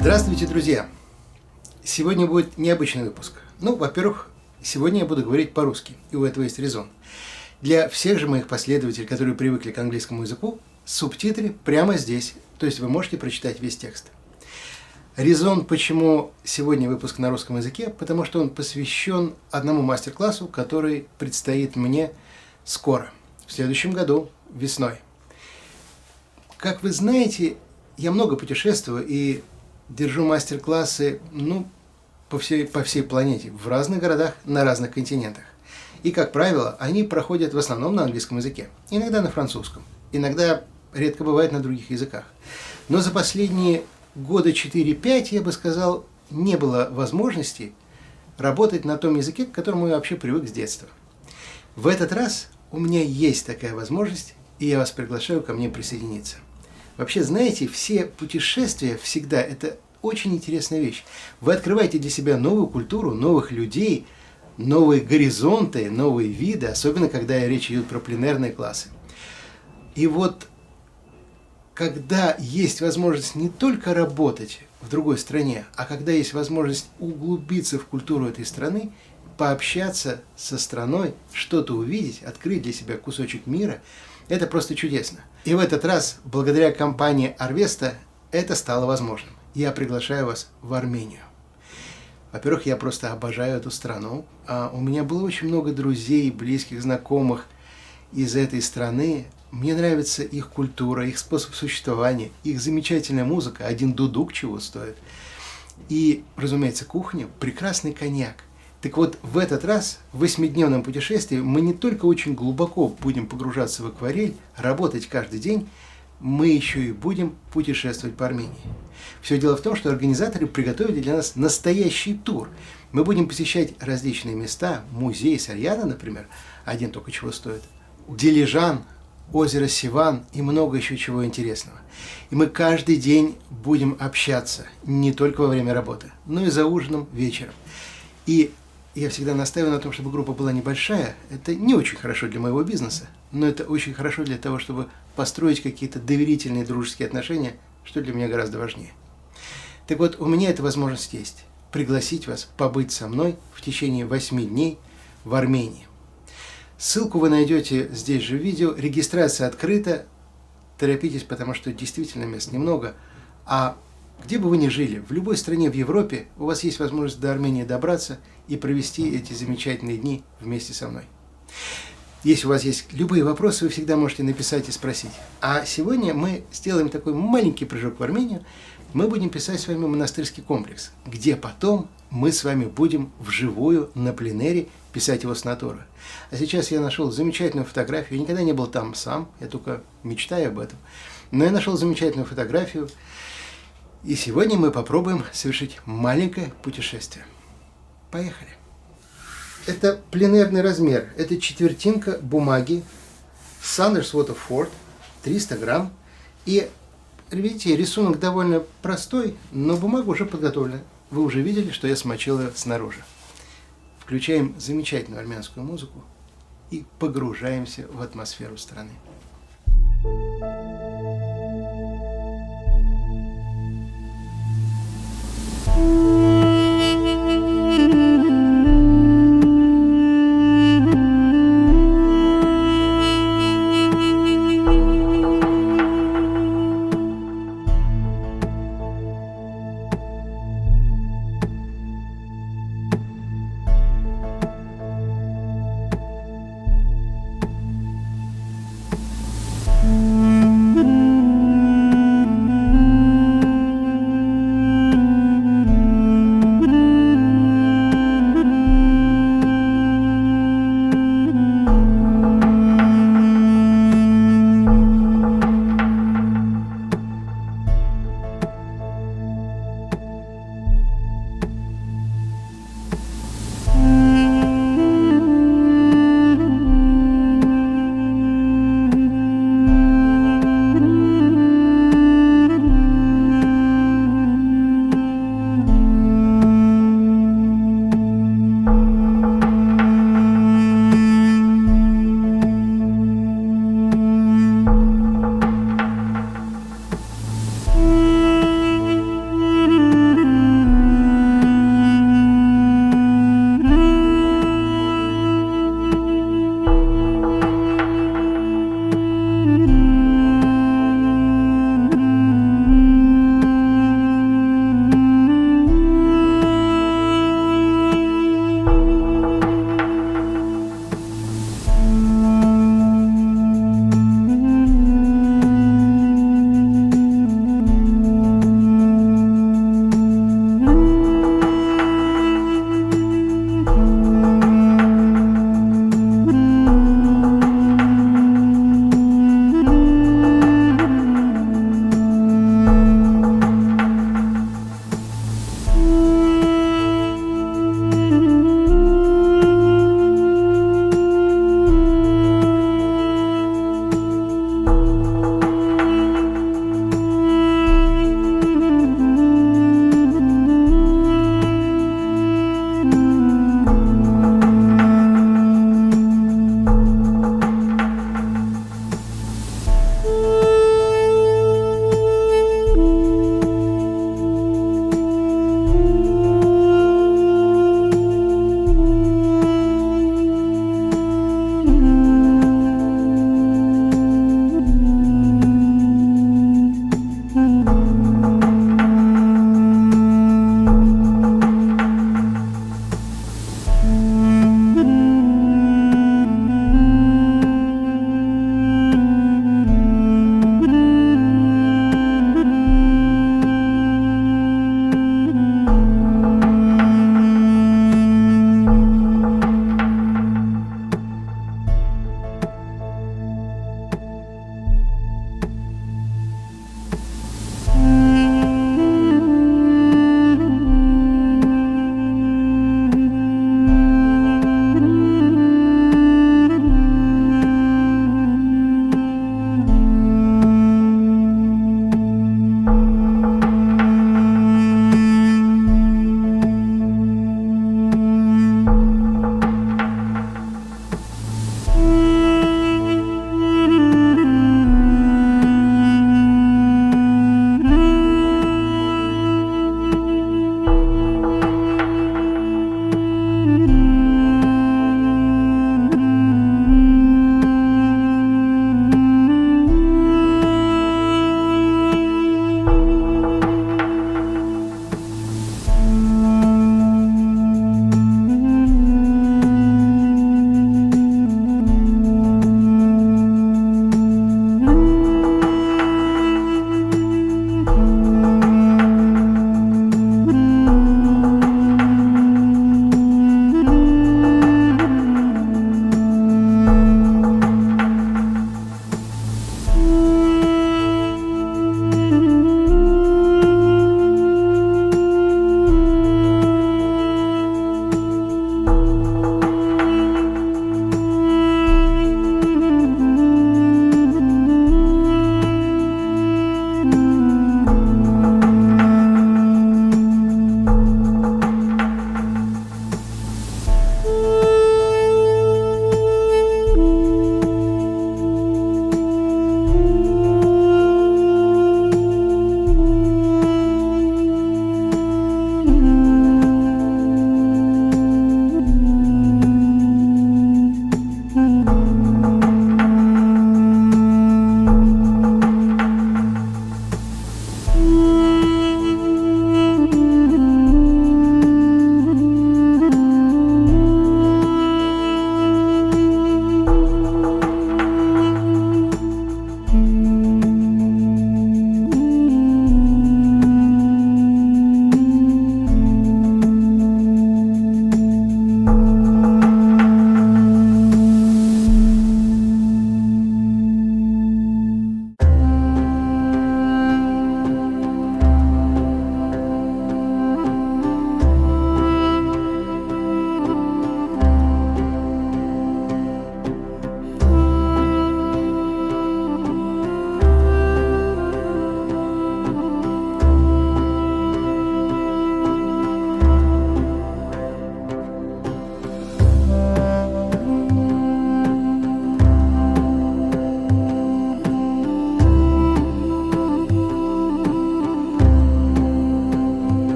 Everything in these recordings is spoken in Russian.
Здравствуйте, друзья! Сегодня будет необычный выпуск. Во-первых, сегодня я буду говорить по-русски, и у этого есть резон. Для всех же моих последователей, которые привыкли к английскому языку, субтитры прямо здесь, то есть вы можете прочитать весь текст. Резон, почему сегодня выпуск на русском языке, потому что он посвящен одному мастер-классу, который предстоит мне скоро, в следующем году, весной. Как вы знаете, я много путешествую и держу мастер-классы по всей планете, в разных городах, на разных континентах. И, как правило, они проходят в основном на английском языке, иногда на французском, иногда, редко бывает, на других языках. Но за последние года 4-5, я бы сказал, не было возможности работать на том языке, к которому я вообще привык с детства. В этот раз у меня есть такая возможность, и я вас приглашаю ко мне присоединиться. Вообще, знаете, все путешествия всегда это очень интересная вещь. Вы открываете для себя новую культуру, новых людей, новые горизонты, новые виды, особенно когда речь идет про пленэрные классы. И вот, когда есть возможность не только работать в другой стране, а когда есть возможность углубиться в культуру этой страны, пообщаться со страной, что-то увидеть, открыть для себя кусочек мира, это просто чудесно. И в этот раз, благодаря компании Arvesta, это стало возможным. Я приглашаю вас в Армению. Во-первых, я просто обожаю эту страну. У меня было очень много друзей, близких, знакомых из этой страны. Мне нравится их культура, их способ существования, их замечательная музыка. Один дудук чего стоит. И, разумеется, кухня, прекрасный коньяк. Так вот, в этот раз, в 8-дневном путешествии, мы не только очень глубоко будем погружаться в акварель, работать каждый день, мы еще и будем путешествовать по Армении. Все дело в том, что организаторы приготовили для нас настоящий тур. Мы будем посещать различные места, музей Сарьяна, например, один только чего стоит, Дилижан, озеро Сиван и много еще чего интересного. И мы каждый день будем общаться, не только во время работы, но и за ужином вечером. И я всегда настаиваю на том, чтобы группа была небольшая. Это не очень хорошо для моего бизнеса, но это очень хорошо для того, чтобы построить какие-то доверительные дружеские отношения, что для меня гораздо важнее. Так вот, у меня эта возможность есть. Пригласить вас побыть со мной в течение 8 дней в Армении. Ссылку вы найдете здесь же в видео. Регистрация открыта. Торопитесь, потому что действительно мест немного. А где бы вы ни жили, в любой стране в Европе, у вас есть возможность до Армении добраться и провести эти замечательные дни вместе со мной. Если у вас есть любые вопросы, вы всегда можете написать и спросить. А сегодня мы сделаем такой маленький прыжок в Армению. Мы будем писать с вами монастырский комплекс, где потом мы с вами будем вживую на пленэре писать его с натуры. А сейчас я нашел замечательную фотографию. Я никогда не был там сам, я только мечтаю об этом. Но я нашел замечательную фотографию. И сегодня мы попробуем совершить маленькое путешествие. Поехали! Это пленэрный размер. Это четвертинка бумаги Sanders Waterford, 300 грамм. И, видите, рисунок довольно простой, но бумага уже подготовлена. Вы уже видели, что я смочил ее снаружи. Включаем замечательную армянскую музыку и погружаемся в атмосферу страны.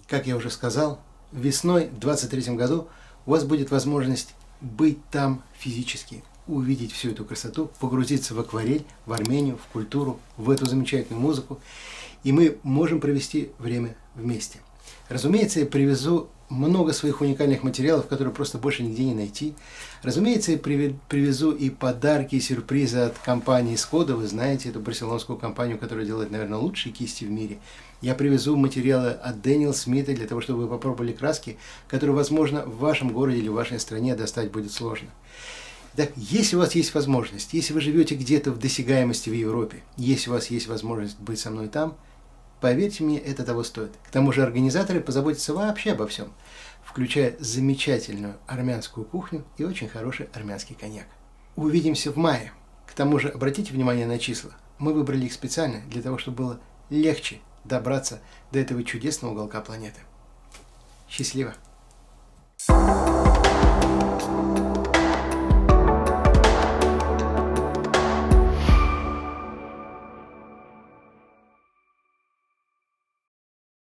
как я уже сказал, весной в 2023 году у вас будет возможность быть там физически, увидеть всю эту красоту, погрузиться в акварель, в Армению, в культуру, в эту замечательную музыку, и мы можем провести время вместе. Разумеется, я привезу много своих уникальных материалов, которые просто больше нигде не найти. Разумеется, я привезу и подарки, и сюрпризы от компании Skoda. Вы знаете эту барселонскую компанию, которая делает, наверное, лучшие кисти в мире. Я привезу материалы от Дэниел Смита для того, чтобы вы попробовали краски, которые, возможно, в вашем городе или в вашей стране достать будет сложно. Так, если у вас есть возможность, если вы живете где-то в досягаемости в Европе, если у вас есть возможность быть со мной там, поверьте мне, это того стоит. К тому же организаторы позаботятся вообще обо всем, включая замечательную армянскую кухню и очень хороший армянский коньяк. Увидимся в мае. К тому же обратите внимание на числа. Мы выбрали их специально для того, чтобы было легче добраться до этого чудесного уголка планеты. Счастливо!